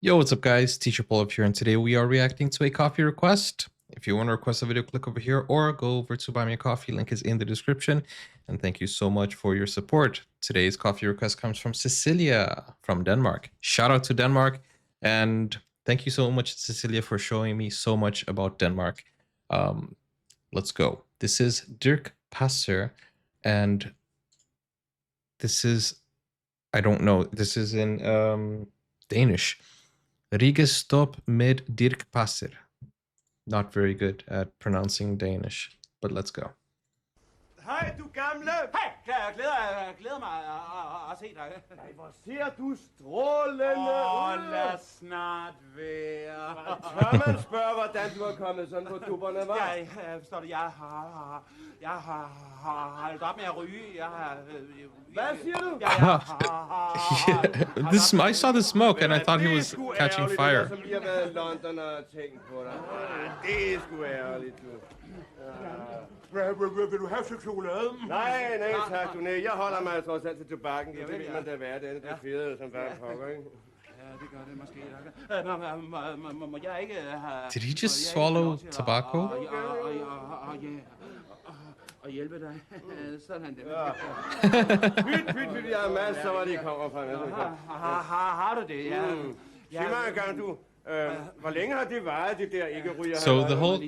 Yo, what's up guys? Teacher Paul up here, and today we are reacting to a coffee request. If you want to request a video, click over here or go over to Buy Me a Coffee. Link is in the description. And thank you so much for your support. Today's coffee request comes from Cecilia from Denmark. Shout out to Denmark. And thank you so much, Cecilia, for showing me so much about Denmark. Let's go. This is Dirch Passer, and this is, I don't know, this is in Danish. Rygestop med Dirch Passer. Not very good at pronouncing Danish, but let's go. Hej, du gamle! Hej, jeg glæder mig at se dig. Nej, hvor ser du strålende ud! Lad snart være. Tør man spørge, hvordan du er kommet sådan på dupperne, hva'? Jeg forstår det, jeg har holdt op med at ryge. Hvad siger du? I saw the smoke and I thought he was catching fire. Det er sgu ærgerligt, som lige har været i London og tænkt på dig. Det er sgu ærgerligt, du. Vil du have chokolade? Nej, tak du. Nej, jeg holder mig trods alt til tobakken. Det vil man da være, det er fedt, som bare pokker, ikke? Ja, det gør det måske. Må jeg ikke have... Did he just swallow tobacco? Og hjælpe dig. Sådan det. Pyt, jeg har masser, hvor de kommer fra. Har du det? Ja. Sig mig engang, du. Hvor længe har det varet, det der ikke ryger? So the whole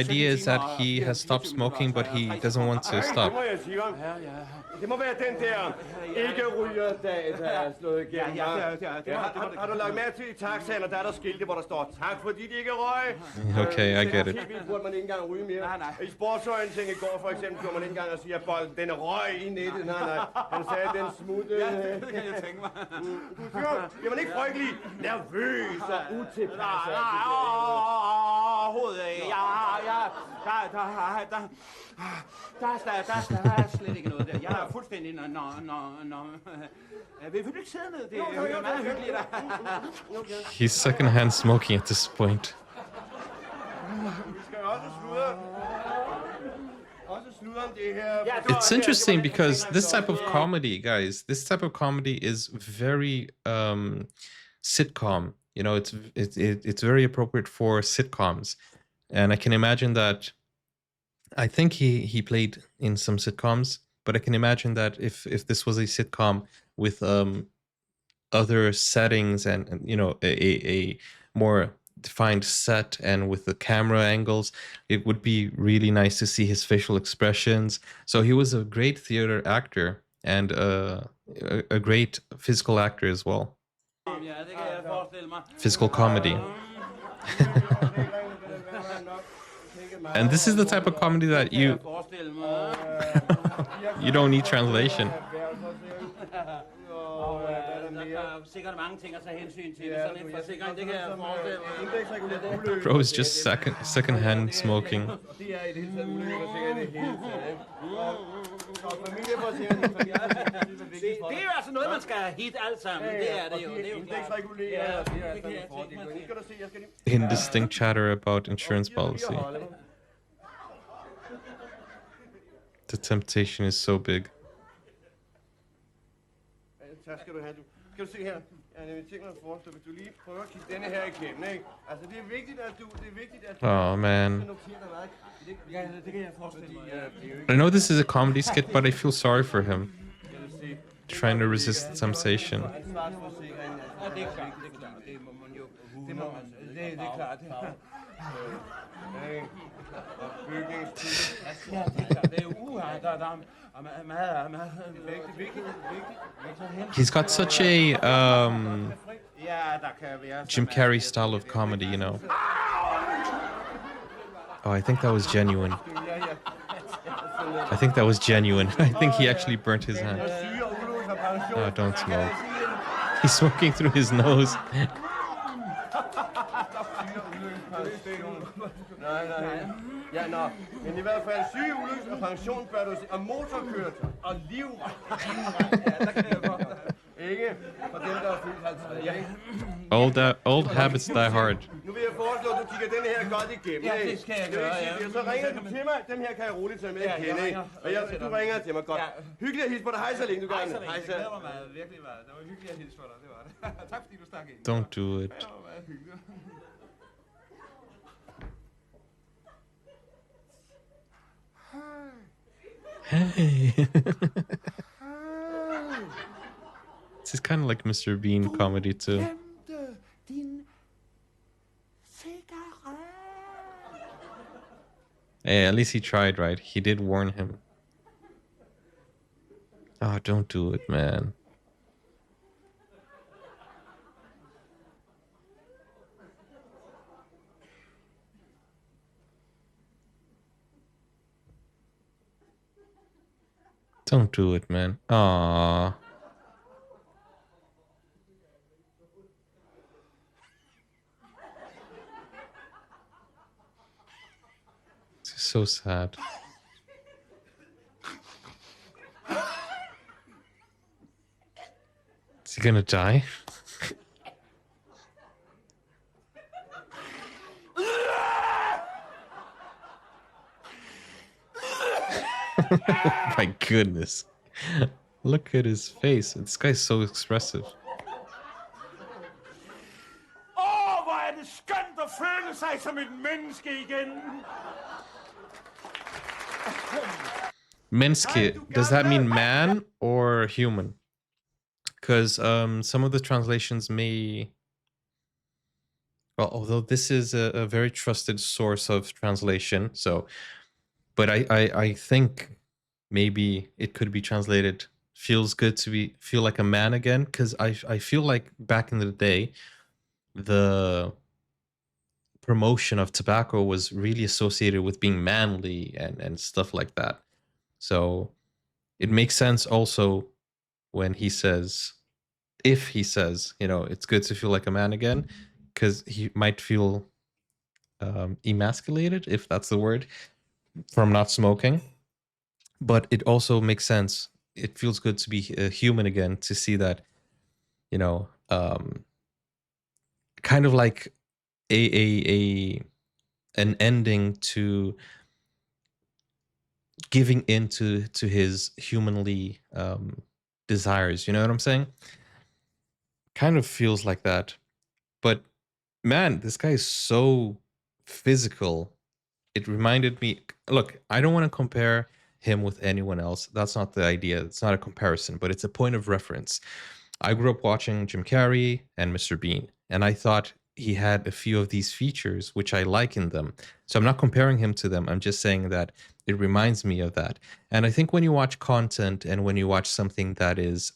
idea is that he has stopped smoking, but he doesn't want to stop. Det må jeg sige om. Det må være den der ikke ryger dag, der er slået igennem. Har du lagt mærke til i taxaen, og der er der skilte, hvor der står tak, fordi de ikke røg? Okay, I get it. TV burde man ikke engang ryge mere. I sportsorientering i går for eksempel, kunne man ikke engang at sige, at bolden den røg i nettet. Nej. Han sagde, at den smutte. Ja, det kan jeg tænke mig. Du siger, bliver man ikke frygtelig nervøs og utilpas? Overhovedet ikke. Der er slet ikke noget der. Jeg er fuldstændig... Vil du ikke sidde ned? Det er meget hyggeligt. He's secondhand smoking at this point. Vi skal også sludre om det her. It's interesting because this type of comedy, guys, this type of comedy is very sitcom. You know, it's very appropriate for sitcoms, and I can imagine that. I think he played in some sitcoms, but I can imagine that if this was a sitcom with other settings and you know a more defined set and with the camera angles, it would be really nice to see his facial expressions. So he was a great theater actor and a great physical actor as well. Physical comedy. And this is the type of comedy that you don't need translation. Bro is just second-hand smoking. Det er jo altså noget, man skal hit alt sammen. Det er det jo. Indistinct chatter about insurance policy. The temptation is so big. Tak skal du have. Skal du se her? Jeg har tænkt mig at forestille, hvis du lige prøver at kigge denne her igennem, ikke? Altså, det er vigtigt, at du... Oh man. Ja, det kan jeg forestille mig. I know this is a comedy skit, but I feel sorry for him. Trying to resist the temptation. He's got such a Jim Carrey style of comedy, you know. Oh, I think that was genuine. I think that was genuine. I think he actually burnt his hand. Oh, don't smoke. He's smoking through his nose. Ja, nå. Men i hvert fald syge, ulykkes og pension bør du se. Og motorkøretøj og livret. Ja, der kan det jo godt. Ikke? For dem, der er fyldt 50. Old habits die hard. Nu vil vil jeg foreslå, at du kigger den her godt igennem. Ja, ikke? det skal jeg vil gøre, sige ja. det, og så ringer du til mig. Dem her kan jeg roligt tage med Ja, i jeg kende, ikke? ringer. Og du ringer til mig godt. Ja. Hyggeligt at hilse på dig. Hej så længe, du gør det. Hej, det glæder mig meget. Virkelig meget. Det var hyggeligt at hilse for dig, det var det. Tak fordi du stak ind. Don't do it. Det var meget hyggeligt. Hey. This is kind of like Mr. Bean comedy too. Glemte din cigaret. Hey, at least he tried, right? He did warn him. Oh, don't do it, man. Don't do it, man. Aww. This is so sad. Is he gonna die? My goodness. Look at his face. This guy's so expressive. Hvor er det skønt at føle sig som et menneske igen. Menske, does that mean man or human? Because some of the translations may... Well, although this is a very trusted source of translation, so... But I think maybe it could be translated, feels good to feel like a man again, because I feel like back in the day, the promotion of tobacco was really associated with being manly and stuff like that. So it makes sense also when he says, if he says, you know, it's good to feel like a man again, because he might feel emasculated, if that's the word, from not smoking. But it also makes sense. It feels good to be a human again, to see that, you know, kind of like an ending to giving in to his humanly desires. You know what I'm saying? Kind of feels like that. But man, this guy is so physical. It reminded me, look, I don't want to compare him with anyone else. That's not the idea. It's not a comparison, but it's a point of reference. I grew up watching Jim Carrey and Mr. Bean, and I thought he had a few of these features which I like in them. So I'm not comparing him to them. I'm just saying that it reminds me of that. And I think when you watch content and when you watch something that is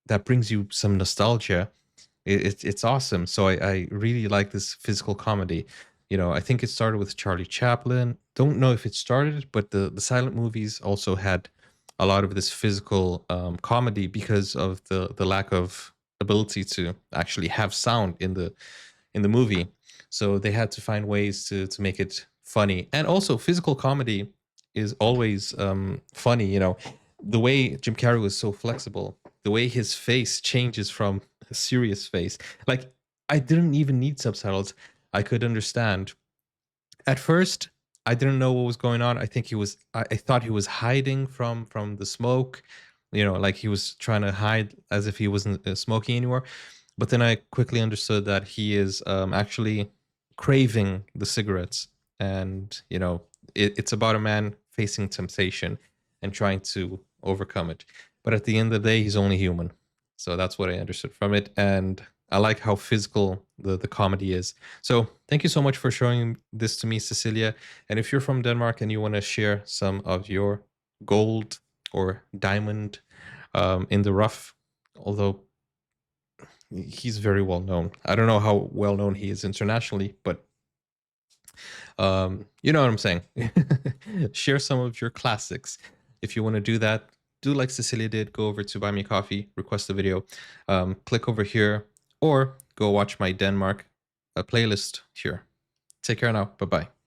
that brings you some nostalgia, it's awesome. So I really like this physical comedy. You know, I think it started with Charlie Chaplin. Don't know if it started, but the silent movies also had a lot of this physical comedy because of the lack of ability to actually have sound in the movie. So they had to find ways to make it funny. And also physical comedy is always funny. You know, the way Jim Carrey was so flexible, the way his face changes from a serious face. Like, I didn't even need subtitles. I could understand. At first, I didn't know what was going on. I think I thought he was hiding from the smoke, you know, like he was trying to hide as if he wasn't smoking anymore. But then I quickly understood that he is actually craving the cigarettes. And, you know, it's about a man facing temptation and trying to overcome it. But at the end of the day, he's only human. So that's what I understood from it. And I like how physical the comedy is. So thank you so much for showing this to me, Cecilia. And if you're from Denmark and you want to share some of your gold or diamond in the rough, although he's very well known. I don't know how well known he is internationally, but you know what I'm saying. Share some of your classics. If you want to do that, do like Cecilia did. Go over to Buy Me a Coffee, request a video, click over here, or go watch my Denmark playlist here. Take care now. Bye-bye.